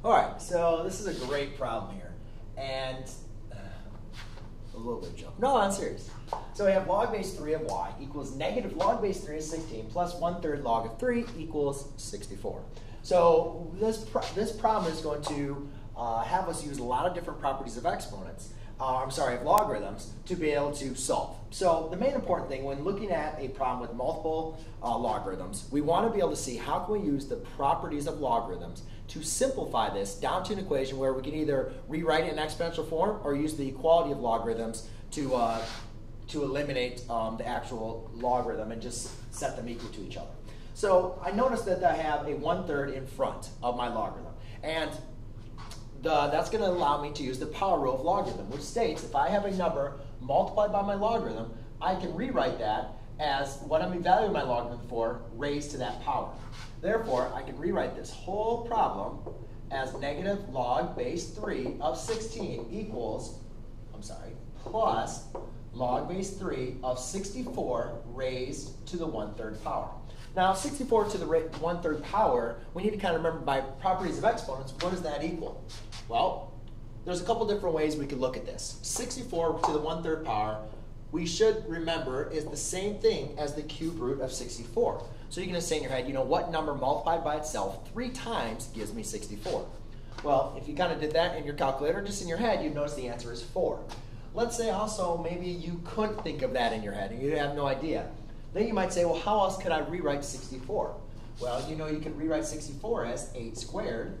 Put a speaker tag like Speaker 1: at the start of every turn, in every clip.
Speaker 1: All right, so this is a great problem here, and a little bit of a joke. No, I'm serious. So we have log base 3 of y equals negative log base 3 is 16 plus 1/3 log of 3 equals 64. So this problem is going to have us use a lot of different properties of exponents, of logarithms, to be able to solve. So the main important thing when looking at a problem with multiple logarithms, we want to be able to see how can we use the properties of logarithms to simplify this down to an equation where we can either rewrite it in exponential form or use the equality of logarithms to eliminate the actual logarithm and just set them equal to each other. So I noticed that I have a 1/3 in front of my logarithm, and that's going to allow me to use the power rule of logarithm, which states if I have a number multiplied by my logarithm, I can rewrite that as what I'm evaluating my logarithm for raised to that power. Therefore, I can rewrite this whole problem as negative log base 3 of 16 equals, plus log base 3 of 64 raised to the 1/3 power. Now, 64 to the 1/3 power, we need to kind of remember by properties of exponents, what does that equal? Well, there's a couple different ways we could look at this. 64 to the 1/3 power, we should remember, is the same thing as the cube root of 64. So you're going to say in your head, what number multiplied by itself 3 times gives me 64? Well, if you kind of did that in your calculator, just in your head, you'd notice the answer is 4. Let's say also maybe you couldn't think of that in your head and you have no idea. Then you might say, well, how else could I rewrite 64? Well, you can rewrite 64 as 8 squared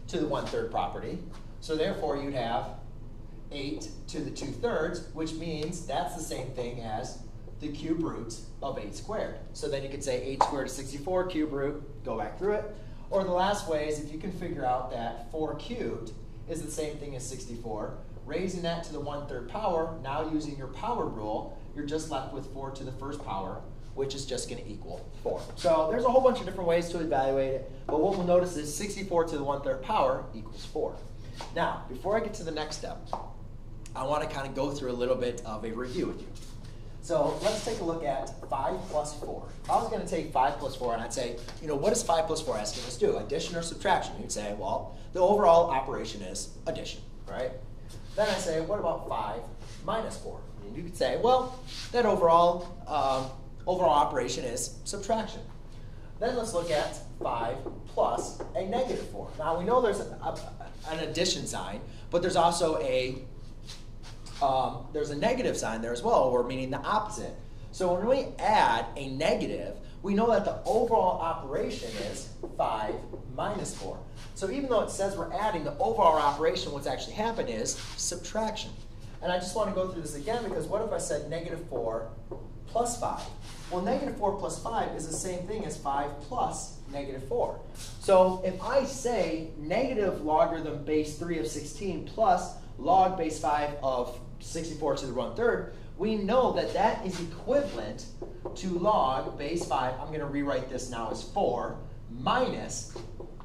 Speaker 1: to the 1/3 property. So therefore, you'd have 8 to the 2/3, which means that's the same thing as the cube root of 8 squared. So then you could say 8 squared is 64, cube root, go back through it. Or the last way is if you can figure out that 4 cubed is the same thing as 64, raising that to the 1/3 power, now using your power rule, you're just left with 4 to the 1st power, which is just going to equal 4. So there's a whole bunch of different ways to evaluate it, but what we'll notice is 64 to the 1/3 power equals 4. Now, before I get to the next step, I want to kind of go through a little bit of a review with you. So let's take a look at 5 plus 4. If I was going to take 5 plus 4 and I'd say, what is 5 plus 4 asking us to do? Addition or subtraction? You'd say, well, the overall operation is addition, right? Then I say, what about 5 minus 4? And you could say, well, that overall operation is subtraction. Then let's look at 5 plus a negative 4. Now we know there's an addition sign, but there's also there's a negative sign there as well, or meaning the opposite. So when we add a negative, we know that the overall operation is 5 minus 4. So even though it says we're adding, the overall operation, what's actually happened is subtraction. And I just want to go through this again, because what if I said negative 4 plus 5? Well, negative 4 plus 5 is the same thing as 5 plus negative 4. So if I say negative logarithm base 3 of 16 plus log base 5 of 64 to the 1/3, we know that that is equivalent to log base 5. I'm going to rewrite this now as 4 minus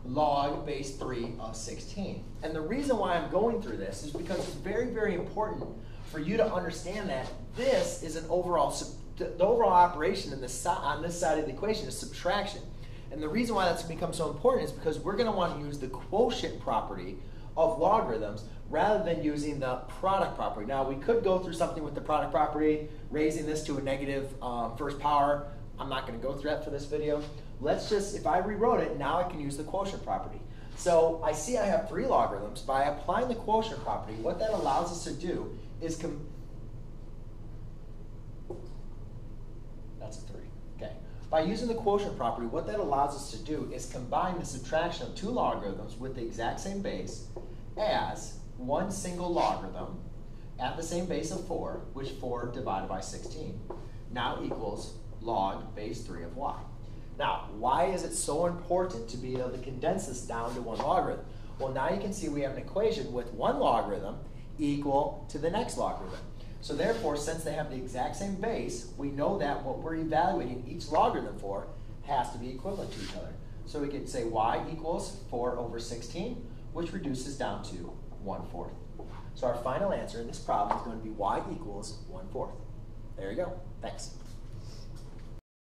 Speaker 1: log base 3 of 16. And the reason why I'm going through this is because it's very, very important for you to understand that this is an overall, the overall operation on this side of the equation is subtraction. And the reason why that's become so important is because we're going to want to use the quotient property of logarithms rather than using the product property. Now, we could go through something with the product property, raising this to a negative 1st power. I'm not going to go through that for this video. Let's just, if I rewrote it, now I can use the quotient property. So I see I have 3 logarithms. By applying the quotient property, what that allows us to do is that's a 3. Okay. By using the quotient property, what that allows us to do is combine the subtraction of 2 logarithms with the exact same base as one single logarithm at the same base of 4, which 4 divided by 16 now equals log base 3 of y. Now, why is it so important to be able to condense this down to one logarithm? Well, now you can see we have an equation with one logarithm equal to the next logarithm. So therefore, since they have the exact same base, we know that what we're evaluating each logarithm for has to be equivalent to each other. So we could say y equals 4 over 16, which reduces down to 1/4. So our final answer in this problem is going to be y equals 1/4. There you go. Thanks.